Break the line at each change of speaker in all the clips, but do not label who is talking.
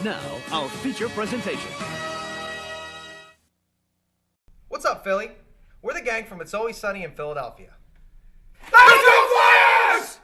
Now, our feature presentation.
What's up, Philly? We're the gang from It's Always Sunny in Philadelphia.
Let's go Flyers!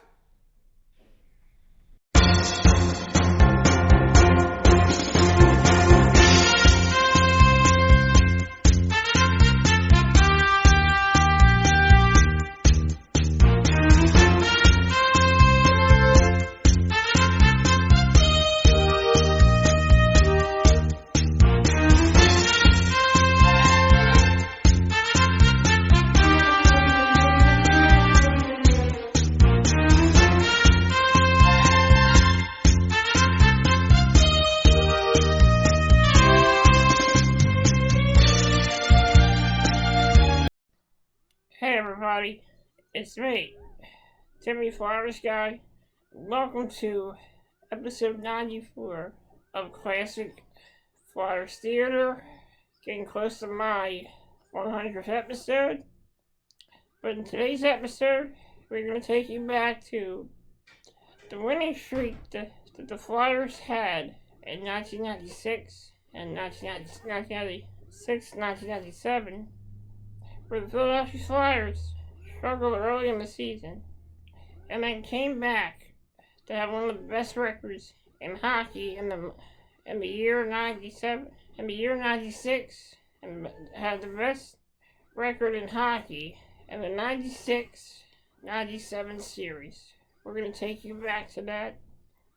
Hey everybody, it's me, Timmy Flyersguy. Welcome to episode 94 of Classic Flyers Theater. Getting close to my 100th episode. But in today's episode, we're going to take you back to the winning streak that the Flyers had in 1996 and 1997. Where the Philadelphia Flyers struggled early in the season and then came back to have one of the best records in hockey in the year 96, and had the best record in hockey in the 96-97 series. We're going to take you back to that.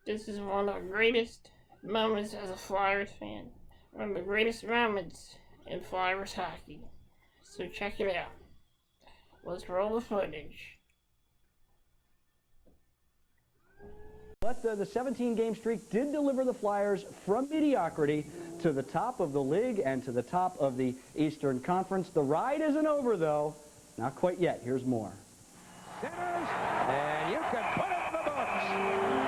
This is one of the greatest moments as a Flyers fan. One of the greatest moments in Flyers hockey. So check it out. Let's roll the footage.
But the 17-game streak did deliver the Flyers from mediocrity to the top of the league and to the top of the Eastern Conference. The ride isn't over, though. Not quite yet. Here's more.
Centers, and you can put it in the books.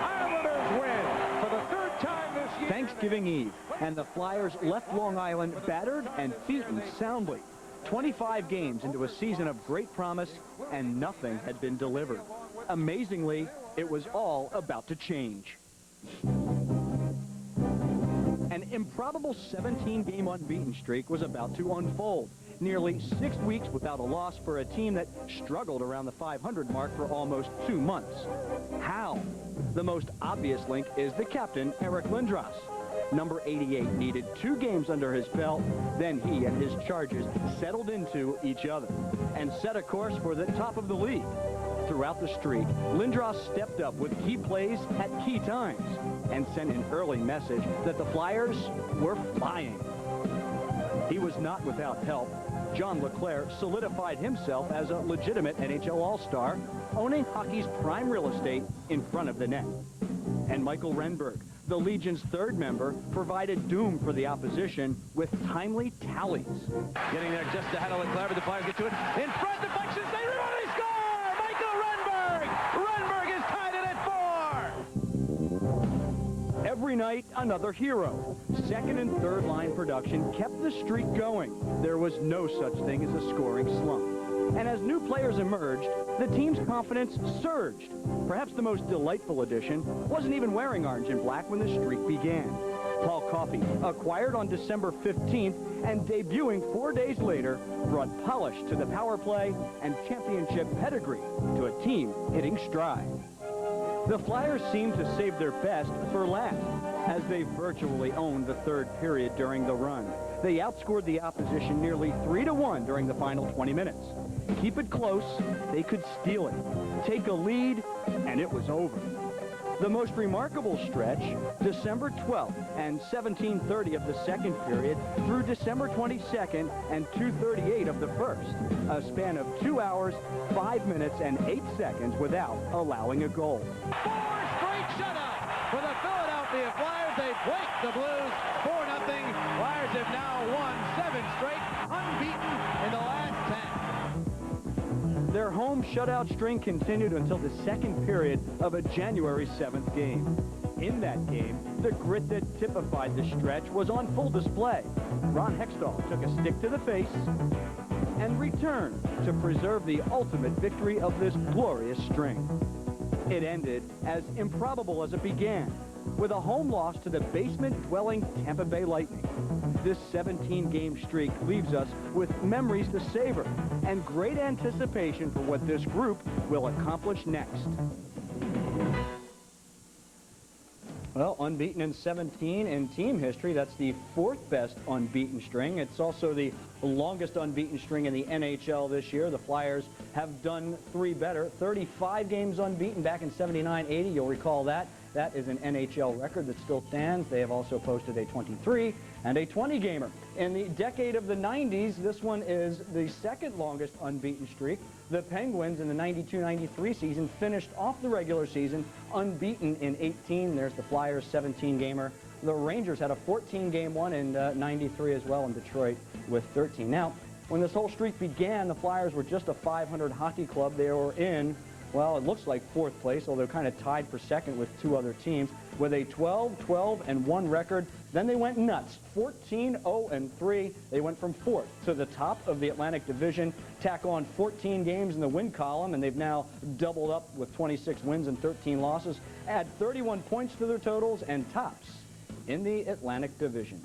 Islanders win for the third time this year.
Thanksgiving Eve, and the Flyers left Long Island battered and beaten soundly. 25 games into a season of great promise, and nothing had been delivered. Amazingly, it was all about to change. An improbable 17-game unbeaten streak was about to unfold. Nearly 6 weeks without a loss for a team that struggled around the 500 mark for almost 2 months. How? The most obvious link is the captain, Eric Lindros. Number 88 needed 2 games under his belt, then he and his Chargers settled into each other and set a course for the top of the league. Throughout the streak, Lindros stepped up with key plays at key times and sent an early message that the Flyers were flying. He was not without help. John LeClaire solidified himself as a legitimate NHL All-Star, owning hockey's prime real estate in front of the net. And Michael Renberg, the Legion's third member, provided doom for the opposition with timely tallies.
Getting there just ahead of Leclerc, but the Flyers get to it. In front, deflection, they rebound, they score! Michael Renberg! Renberg is tied it at 4!
Every night, another hero. Second and third line production kept the streak going. There was no such thing as a scoring slump. And as new players emerged, the team's confidence surged. Perhaps the most delightful addition wasn't even wearing orange and black when the streak began. Paul Coffey, acquired on December 15th and debuting 4 days later, brought polish to the power play and championship pedigree to a team hitting stride. The Flyers seemed to save their best for last, as they virtually owned the third period during the run. They outscored the opposition nearly 3-1 during the final 20 minutes. Keep it close, they could steal it. Take a lead, and it was over. The most remarkable stretch, December 12th and 17:30 of the second period through December 22nd and 2:38 of the first. A span of 2 hours, 5 minutes, and 8 seconds without allowing a goal.
4 straight shutout for the Philadelphia Flyers. They break the Blues 4-0. Flyers have now won 7 straight, unbeaten in the last 10.
Their home shutout string continued until the second period of a January 7th game. In that game, the grit that typified the stretch was on full display. Ron Hextall took a stick to the face and returned to preserve the ultimate victory of this glorious string. It ended as improbable as it began, with a home loss to the basement-dwelling Tampa Bay Lightning. This 17-game streak leaves us with memories to savor and great anticipation for what this group will accomplish next. Well, unbeaten in 17 in team history. That's the 4th best unbeaten string. It's also the longest unbeaten string in the NHL this year. The Flyers have done 3 better. 35 games unbeaten back in 79-80. You'll recall that. That is an NHL record that still stands. They have also posted a 23 and a 20-gamer. In the decade of the 90s, this one is the 2nd longest unbeaten streak. The Penguins in the 92-93 season finished off the regular season unbeaten in 18. There's the Flyers 17-gamer. The Rangers had a 14-game one in 93 as well in Detroit with 13. Now, when this whole streak began, the Flyers were just a 500 hockey club. They were in, well, it looks like 4th place, although kind of tied for 2nd with 2 other teams, with a 12-12-1 record. Then they went nuts, 14-0-3. They went from 4th to the top of the Atlantic Division, tack on 14 games in the win column, and they've now doubled up with 26 wins and 13 losses, add 31 points to their totals, and tops in the Atlantic Division.